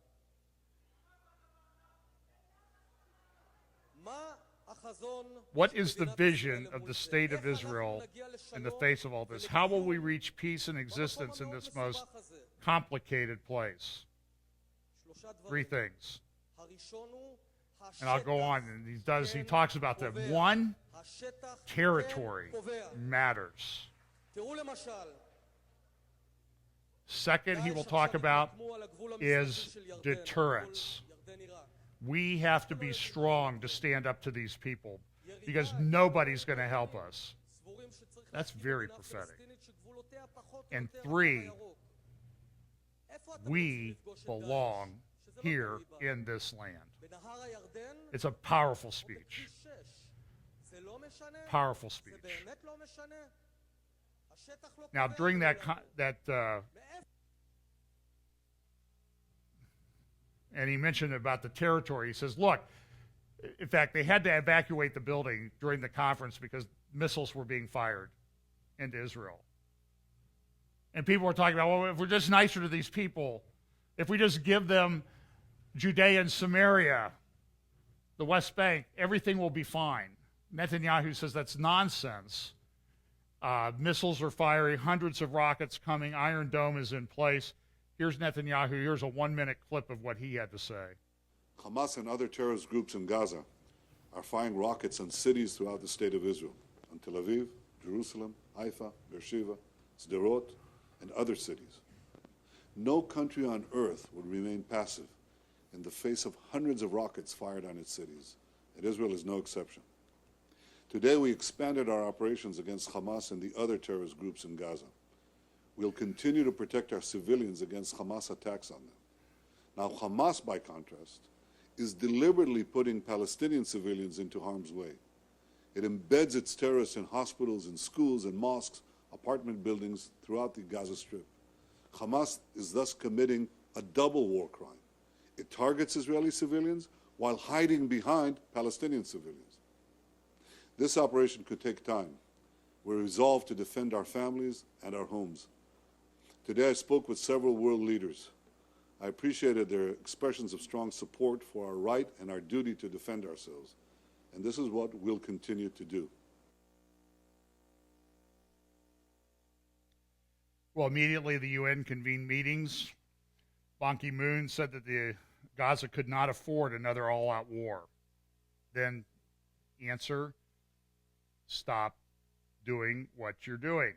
מה החזון What של is the מדינת vision ישראל of למול the זה? state of איך אנחנו Israel נגיע in the לשלום face of all this? How will we ולקיום reach peace and existence in במקום this המאוד most מסובך הזה? complicated place? שלושה Three דברים. things. הראשון הוא And I'll go on, and he talks about them. One, השטח territory כן קובע. matters. תראו למשל, Second, he will דאעש talk עכשיו about התמקמו על הגבול המזרחי is של ירדן, deterrence. גבול ירדן-עיראק. We have to be strong to stand up to these people because nobody's going to help us. סבורים שצריך That's להקים very מדינה prophetic. פלסטינית שגבולותיה פחות או And יותר three, הקו הירוק. איפה אתם רוצים We לפגוש את belong דאעש? שזה לא here תלוי בנו. in this land. בנהר הירדן It's a powerful או speech. בכביש 6. זה לא משנה? Powerful זה speech. באמת לא משנה? השטח לא Now, קובע during לנו. מאיפה? and he mentioned about the territory, he says, look, in fact, they had to evacuate the building during the conference because missiles were being fired into Israel. And people were talking about, well, if we're just nicer to these people, if we just give them Judea and Samaria, the West Bank, everything will be fine. Netanyahu says that's nonsense. Missiles are firing, hundreds of rockets coming, Iron Dome is in place. Here's Netanyahu. Here's a 1-minute clip of what he had to say. Hamas and other terrorist groups in Gaza are firing rockets on cities throughout the state of Israel, on Tel Aviv, Jerusalem, Haifa, Beersheba, Sderot, and other cities. No country on earth would remain passive in the face of hundreds of rockets fired on its cities, and Israel is no exception. Today we expanded our operations against Hamas and the other terrorist groups in Gaza. We'll continue to protect our civilians against Hamas attacks on them. Now, Hamas, by contrast, is deliberately putting Palestinian civilians into harm's way. It embeds its terrorists in hospitals, in schools, in mosques, apartment buildings throughout the Gaza Strip. Hamas is thus committing a double war crime. It targets Israeli civilians while hiding behind Palestinian civilians. This operation could take time. We're resolved to defend our families and our homes. Today I spoke with several world leaders. I appreciated their expressions of strong support for our right and our duty to defend ourselves. And this is what we'll continue to do. Well, immediately the UN convened meetings. Ban Ki-moon said that Gaza could not afford another all-out war. Then, answer, stop doing what you're doing.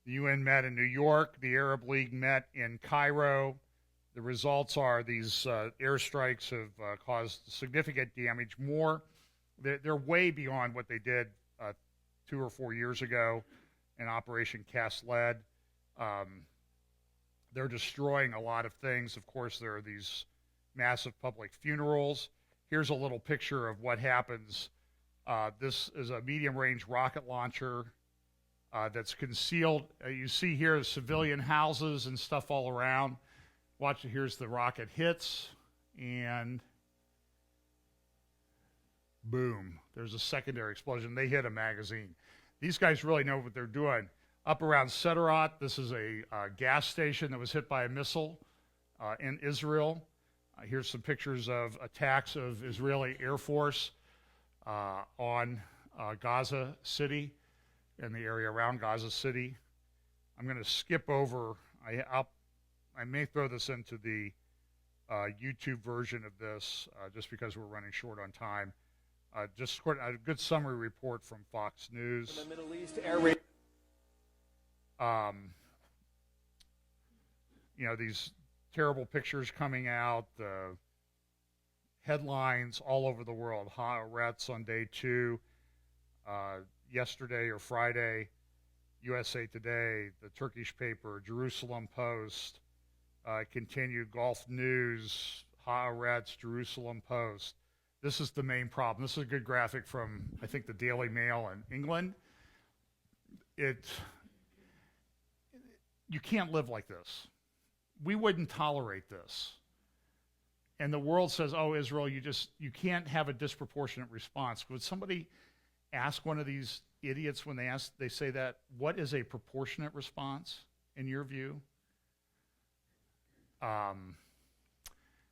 The UN met in New York. The Arab League met in Cairo. The results are these airstrikes have caused significant damage. More, they're way beyond what they did 2 or 4 years ago in Operation Cast Lead. They're destroying a lot of things. Of course, there are these massive public funerals. Here's a little picture of what happens This is a medium-range rocket launcher that's concealed. You see here civilian houses and stuff all around. Watch it. Here's the rocket hits, and boom, there's a secondary explosion. They hit a magazine. These guys really know what they're doing. Up around Chariot, this is a gas station that was hit by a missile in Israel. Here's some pictures of attacks of Israeli Air Force on Gaza City and the area around Gaza City. I'm going to skip over. I may throw this into the YouTube version of this just because we're running short on time. Just a good summary report from Fox News. The Middle East air raid. These terrible pictures coming out, headlines all over the world. Haaretz on day 2, yesterday or Friday, USA Today, the Turkish paper, Jerusalem Post, continued Gulf News, Haaretz, Jerusalem Post. This is the main problem. This is a good graphic from, I think, the Daily Mail in England. You can't live like this. We wouldn't tolerate this. And the world says, oh, Israel, you can't have a disproportionate response. Would somebody ask one of these idiots when they say that, what is a proportionate response in your view?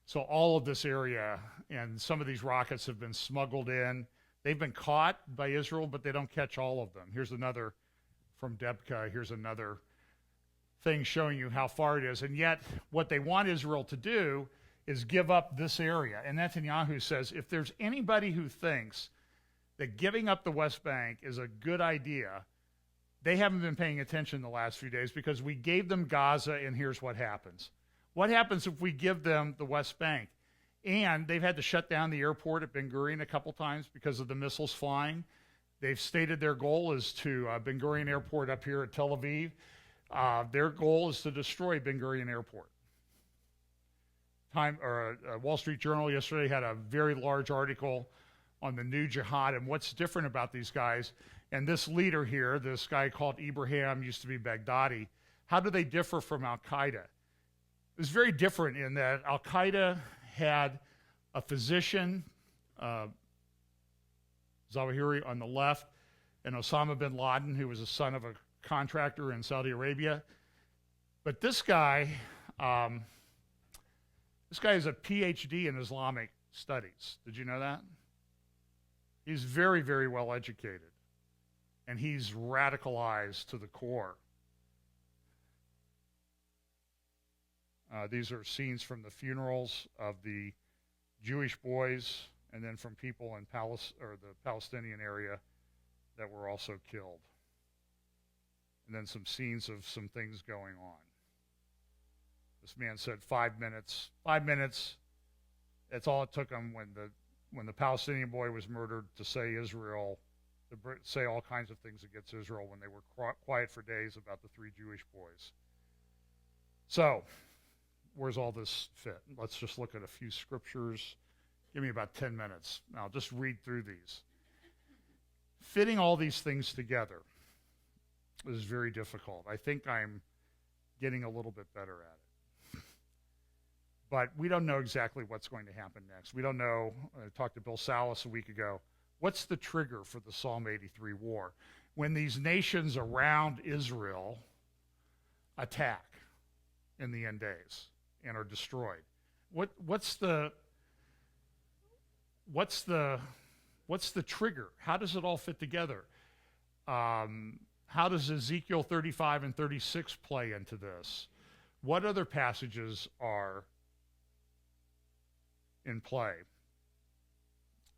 So all of this area and some of these rockets have been smuggled in. They've been caught by Israel, but they don't catch all of them. Here's another from Debka. Here's another thing showing you how far it is. And yet what they want Israel to do is give up this area. And Netanyahu says, if there's anybody who thinks that giving up the West Bank is a good idea, they haven't been paying attention the last few days, because we gave them Gaza, and here's what happens. What happens if we give them the West Bank? And they've had to shut down the airport at Ben Gurion a couple times because of the missiles flying. They've stated their goal is to Ben Gurion Airport up here at Tel Aviv. Their goal is to destroy Ben Gurion Airport. Wall Street Journal yesterday had a very large article on the new jihad and what's different about these guys. And this leader here, this guy called Ibrahim, used to be Baghdadi. How do they differ from Al-Qaeda? It was very different in that Al-Qaeda had a physician, Zawahiri on the left, and Osama bin Laden, who was the son of a contractor in Saudi Arabia. But this guy is a PhD in Islamic studies. Did you know that? He's very, very well educated, and he's radicalized to the core. These are scenes from the funerals of the Jewish boys, and then from people in the Palestinian area that were also killed. And then some scenes of some things going on. This man said 5 minutes. 5 minutes. That's all it took him when the Palestinian boy was murdered to say Israel, to say all kinds of things against Israel when they were quiet for days about the 3 Jewish boys. So, where's all this fit? Let's just look at a few scriptures. Give me about 10 minutes. I'll just read through these. Fitting all these things together is very difficult. I think I'm getting a little bit better at it. But we don't know exactly what's going to happen next. We don't know. I talked to Bill Salas a week ago. What's the trigger for the Psalm 83 war? When these nations around Israel attack in the end days and are destroyed. What's the trigger? How does it all fit together? How does Ezekiel 35 and 36 play into this? What other passages are in play?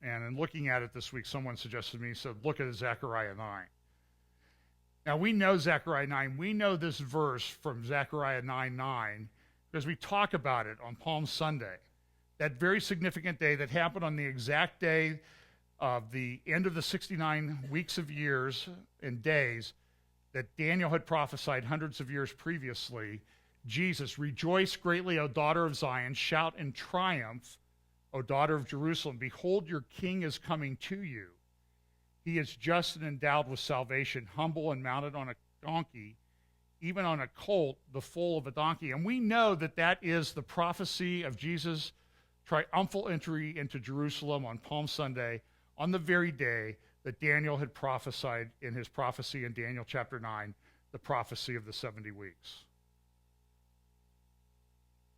And in looking at it this week, someone suggested to me, said, look at Zechariah 9. Now, we know Zechariah 9. We know this verse from Zechariah 9:9 because we talk about it on Palm Sunday, that very significant day that happened on the exact day of the end of the 69 weeks of years and days that Daniel had prophesied hundreds of years previously. Jesus, rejoice greatly, O daughter of Zion, shout in triumph, O daughter of Jerusalem, behold, your king is coming to you. He is just and endowed with salvation, humble and mounted on a donkey, even on a colt, the foal of a donkey. And we know that that is the prophecy of Jesus' triumphal entry into Jerusalem on Palm Sunday, on the very day that Daniel had prophesied in his prophecy in Daniel chapter 9, the prophecy of the 70 weeks.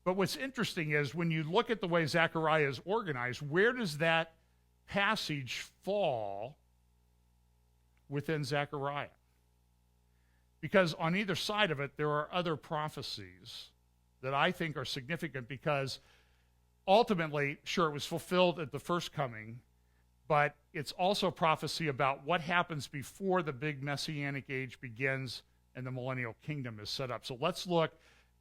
But what's interesting is when you look at the way Zechariah is organized, where does that passage fall within Zechariah? Because on either side of it, there are other prophecies that I think are significant because ultimately, sure, it was fulfilled at the first coming, but it's also prophecy about what happens before the big Messianic age begins and the millennial kingdom is set up. So let's look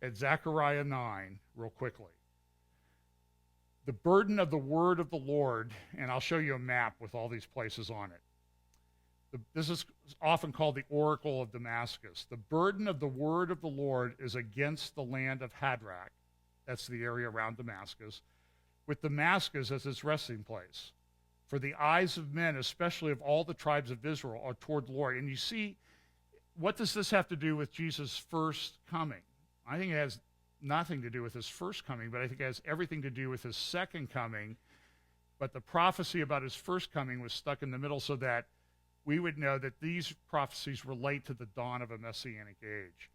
at Zechariah 9 real quickly. The burden of the word of the Lord, and I'll show you a map with all these places on it. This is often called the Oracle of Damascus. The burden of the word of the Lord is against the land of Hadrach. That's the area around Damascus, with Damascus as its resting place. For the eyes of men, especially of all the tribes of Israel, are toward the Lord. And you see, what does this have to do with Jesus' first coming? I think it has nothing to do with his first coming, but I think it has everything to do with his second coming. But the prophecy about his first coming was stuck in the middle so that we would know that these prophecies relate to the dawn of a Messianic age.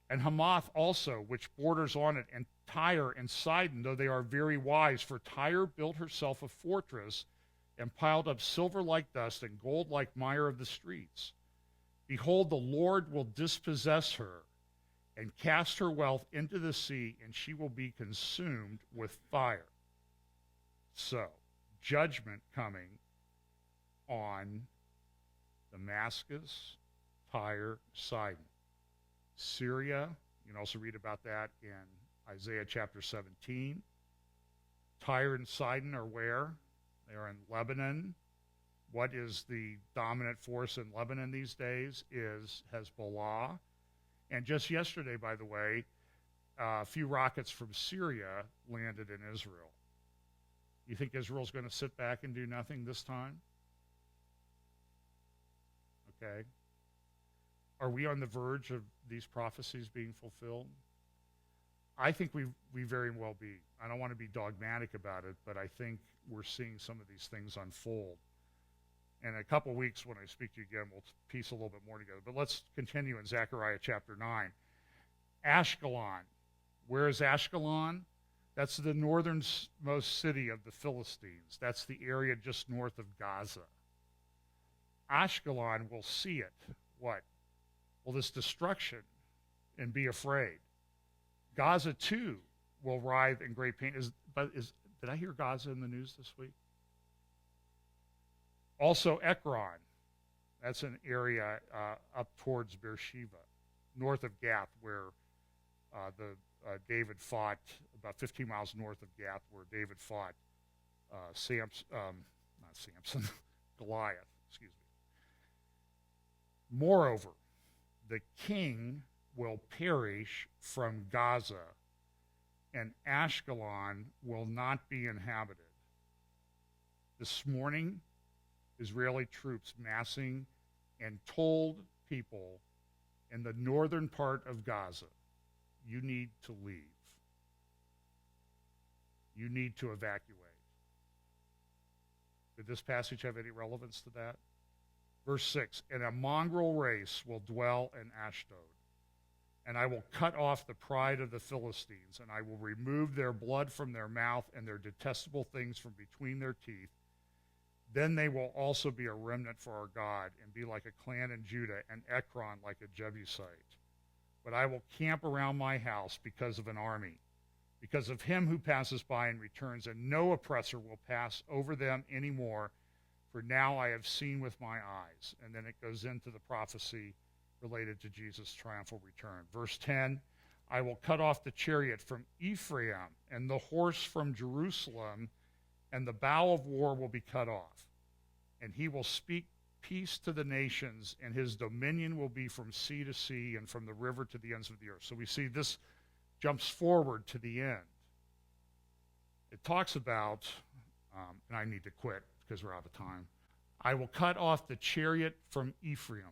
And Hamath also, which borders on it, and Tyre and Sidon, though they are very wise, for Tyre built herself a fortress and piled up silver like dust and gold like mire of the streets. Behold, the Lord will dispossess her and cast her wealth into the sea, and she will be consumed with fire. So, judgment coming on Damascus, Tyre, Sidon. Syria, you can also read about that in Isaiah chapter 17. Tyre and Sidon are where? They are in Lebanon. What is the dominant force in Lebanon these days is Hezbollah. And just yesterday, by the way, a few rockets from Syria landed in Israel. You think Israel's going to sit back and do nothing this time? Okay. Are we on the verge of these prophecies being fulfilled? I think we very well be. I don't want to be dogmatic about it, but I think we're seeing some of these things unfold. In a couple weeks when I speak to you again, we'll piece a little bit more together. But let's continue in Zechariah chapter 9. Ashkelon. Where is Ashkelon? That's the northernmost city of the Philistines. That's the area just north of Gaza. Ashkelon will see it. What? Well, this destruction and be afraid. Gaza, too, will writhe in great pain. Did I hear Gaza in the news this week? Also, Ekron. That's an area up towards Beersheba, north of Gath, where David fought, about 15 miles north of Gath, where David fought Goliath, excuse me. Moreover, the king will perish from Gaza, and Ashkelon will not be inhabited. This morning, Israeli troops massing and told people in the northern part of Gaza, you need to leave. You need to evacuate. Did this passage have any relevance to that? Verse 6, and a mongrel race will dwell in Ashdod, and I will cut off the pride of the Philistines, and I will remove their blood from their mouth and their detestable things from between their teeth. Then they will also be a remnant for our God, and be like a clan in Judah, and Ekron like a Jebusite. But I will camp around my house because of an army, because of him who passes by and returns, and no oppressor will pass over them anymore, for now I have seen with my eyes. And then it goes into the prophecy related to Jesus' triumphal return. Verse 10, I will cut off the chariot from Ephraim, and the horse from Jerusalem, and the bow of war will be cut off. And he will speak peace to the nations, and his dominion will be from sea to sea and from the river to the ends of the earth. So we see this jumps forward to the end. It talks about, and I need to quit because we're out of time. I will cut off the chariot from Ephraim.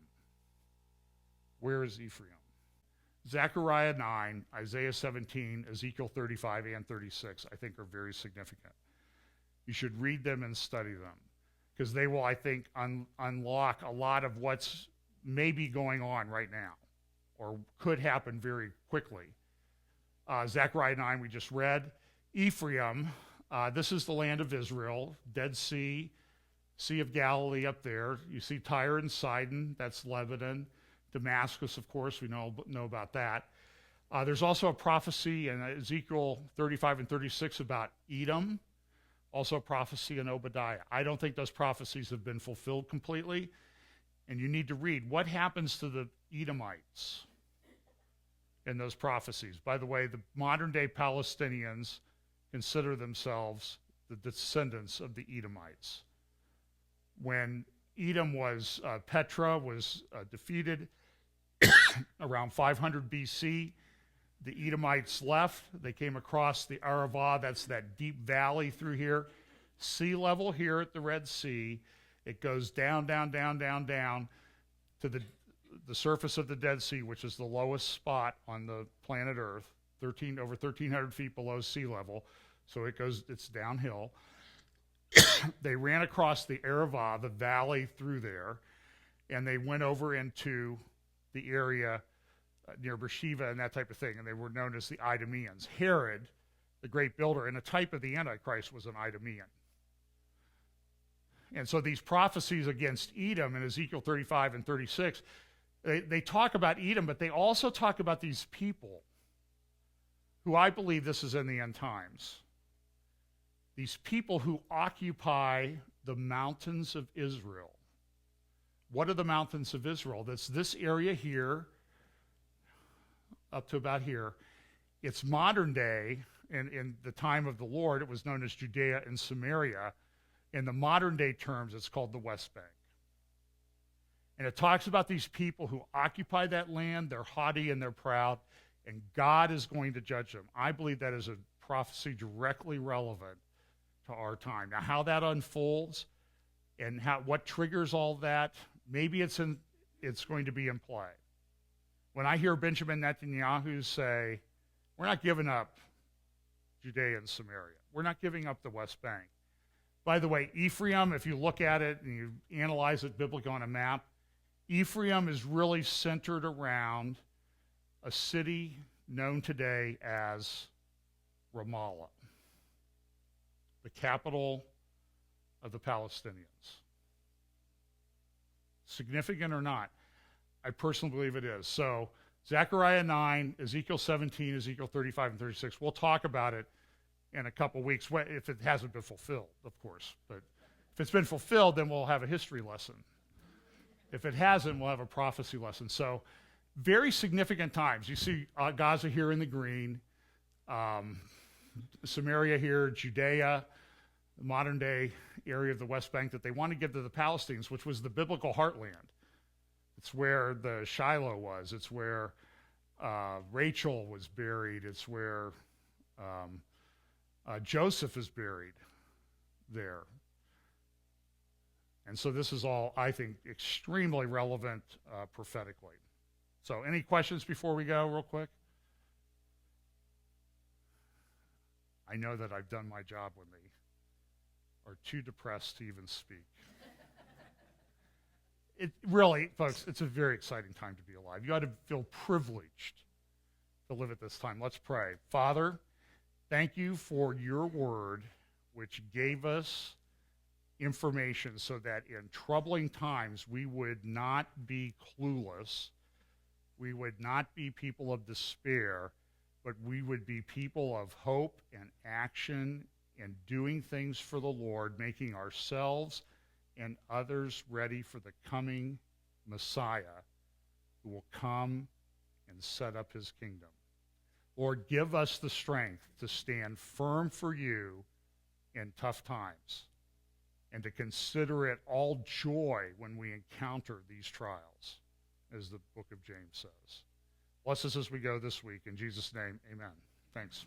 Where is Ephraim? Zechariah 9, Isaiah 17, Ezekiel 35 and 36, I think are very significant. You should read them and study them because they will, I think, unlock a lot of what's maybe going on right now or could happen very quickly. Zechariah 9 we just read. Ephraim, this is the land of Israel, Dead Sea, Sea of Galilee up there. You see Tyre and Sidon, that's Lebanon. Damascus, of course, we know about that. There's also a prophecy in Ezekiel 35 and 36 about Edom, also a prophecy in Obadiah. I don't think those prophecies have been fulfilled completely, and you need to read what happens to the Edomites in those prophecies. By the way, the modern-day Palestinians consider themselves the descendants of the Edomites. When Edom was, Petra was defeated around 500 BC, the Edomites left. They came across the Arava, that's that deep valley through here. Sea level here at the Red Sea. It goes down, down, down, down, down to the surface of the Dead Sea, which is the lowest spot on the planet Earth, over 1,300 feet below sea level. So it's downhill. They ran across the Arava, the valley through there, and they went over into the area near Beersheba and that type of thing, and they were known as the Idumeans. Herod, the great builder, and a type of the Antichrist, was an Idumean. And so these prophecies against Edom in Ezekiel 35 and 36, they talk about Edom, but they also talk about these people who I believe this is in the end times. These people who occupy the mountains of Israel. What are the mountains of Israel? That's this area here, up to about here. It's modern day, and in the time of the Lord, it was known as Judea and Samaria. In the modern day terms, it's called the West Bank. And it talks about these people who occupy that land. They're haughty and they're proud, and God is going to judge them. I believe that is a prophecy directly relevant to our time. Now, how that unfolds and what triggers all that, maybe it's going to be in play. When I hear Benjamin Netanyahu say, we're not giving up Judea and Samaria. We're not giving up the West Bank. By the way, Ephraim, if you look at it and you analyze it biblically on a map, Ephraim is really centered around a city known today as Ramallah, the capital of the Palestinians. Significant or not? I personally believe it is. So Zechariah 9, Ezekiel 17, Ezekiel 35 and 36, we'll talk about it in a couple weeks, if it hasn't been fulfilled, of course. But if it's been fulfilled, then we'll have a history lesson. If it hasn't, we'll have a prophecy lesson. So very significant times. You see Gaza here in the green, Samaria here, Judea, the modern day area of the West Bank that they want to give to the Palestinians, which was the biblical heartland. It's where the Shiloh was. It's where Rachel was buried. It's where Joseph is buried there. And so this is all, I think, extremely relevant prophetically. So any questions before we go real quick? I know that I've done my job when they are too depressed to even speak. It really, folks, it's a very exciting time to be alive. You ought to feel privileged to live at this time. Let's pray. Father, thank you for your word, which gave us information so that in troubling times we would not be clueless, we would not be people of despair, but we would be people of hope and action and doing things for the Lord, making ourselves and others ready for the coming Messiah who will come and set up his kingdom. Lord, give us the strength to stand firm for you in tough times and to consider it all joy when we encounter these trials, as the book of James says. Bless us as we go this week. In Jesus' name, amen. Thanks.